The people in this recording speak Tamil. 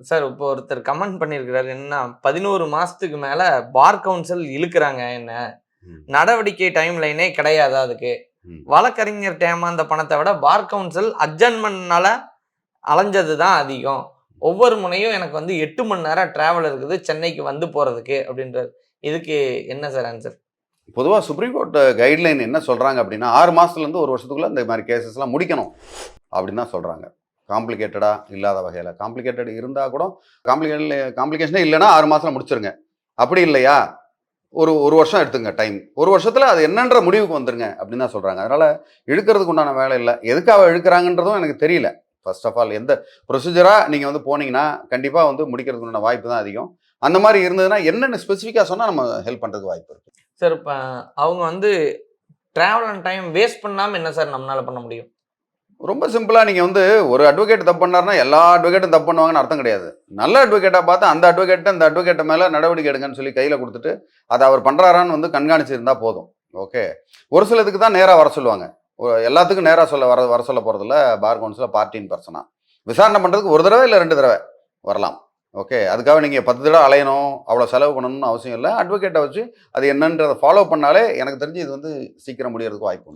சார் இப்போ ஒருத்தர் கமெண்ட் பண்ணியிருக்கிறாரு என்னன்னா, 11 மாசத்துக்கு மேல பார் கவுன்சில் இழுக்குறாங்க என்ன. ம். நடவடிக்கை டைம் லைனே கிடையாதா அதுக்கு? ம். வழக்கறிஞர் ஏமாந்த பணத்த விட பார் கவுன்சில் அட்ஜர்ன்மென்ட்னால அலைஞ்சது தான் அதிகம். ஒவ்வொரு முனையும் எனக்கு வந்து 8 மணி நேரம் டிராவல் இருக்குது சென்னைக்கு வந்து போறதுக்கு அப்படின்றாரு. இதுக்கு என்ன சார் ஆன்சர்? பொதுவா சுப்ரீம் கோர்ட் கைட்லைன் என்ன சொல்றாங்க அப்படின்னா, 6 மாசத்துலேருந்து 1 வருஷத்துக்குள்ள இந்த மாரி கேஸஸ்லாம் முடிக்கணும் அப்படின்னு தான் சொல்றாங்க. காம்ப்ளிகேட்டடா இல்லாத வகையில. காம்ப்ளிகேட்டட் இருந்தா கூட காம்ப்ளிகேஷனே இல்லன்னா 6 மாசத்துல முடிச்சிருங்க. அப்படி இல்லையா, ஒரு வருஷம் எடுத்துங்க டைம். 1 வருஷத்துல அது என்னன்ற முடிவுக்கு வந்துருங்க அப்படின்னு தான் சொல்றாங்க. அதனால இழுக்கிறதுக்கு உண்டான வேலை இல்ல. எதுக்காக இழுக்கிறாங்கன்றதும் எனக்கு தெரியல. ஃபர்ஸ்ட் ஆஃப் ஆல் எந்த ப்ரொசீஜரா நீங்க வந்து போனீங்கன்னா, கண்டிப்பா வந்து முடிக்கிறதுக்கு உண்டான வாய்ப்பு தான் அதிகம். அந்த மாரி இருந்ததுன்னா என்னன்னு ஸ்பெசிஃபிக்கா சொன்னா நம்ம ஹெல்ப் பண்றதுக்கு வாய்ப்பு இருக்கு. சார் இப்ப அவங்க வந்து டிராவல் அண்ட் டைம் வேஸ்ட் பண்ணாம என்ன சார் நம்மனால பண்ண முடியும்? ரொம்ப சிம்பிளா நீங்க வந்து ஒரு அட்வொகேட் தப்பு பண்ணாருன்னா, எல்லா அட்வொகேட்டும் தப்பு பண்ணுவாங்கன்னு அர்த்தம் கிடையாது. நல்ல அட்வொகேட்டா பார்த்து அந்த அட்வொகேட் மேல நடவடிக்கை எடுங்கன்னு சொல்லி கையில குடுத்துட்டு, அத அவர் பண்றாரான்னு வந்து கண்காணிச்சு இருந்தா போதும். ஓகே. ஒரு சிலதுக்கு தான் நேரா வர சொல்லுவாங்க. எல்லாத்துக்கும் நேரா வர சொல்ல போறதில்ல பார் கவுன்சில்ல பார்ட்டி இன் பெர்சனா. விசாரணை பண்றதுக்கு 1 தடவ இல்ல 2 தடவ வரலாம். ஓகே. அதுக்காக நீங்க 10 தடவ அலையணும், அவ்வளோ செலவு பண்ணணும்னு அவசியம் இல்ல. அட்வொகேட்ட வச்சு அது என்னன்றத ஃபாலோ பண்ணாலே எனக்கு தெரிஞ்சு இது வந்து சீக்கிரம் முடியறதுக்கு வாய்ப்பு உண்டு.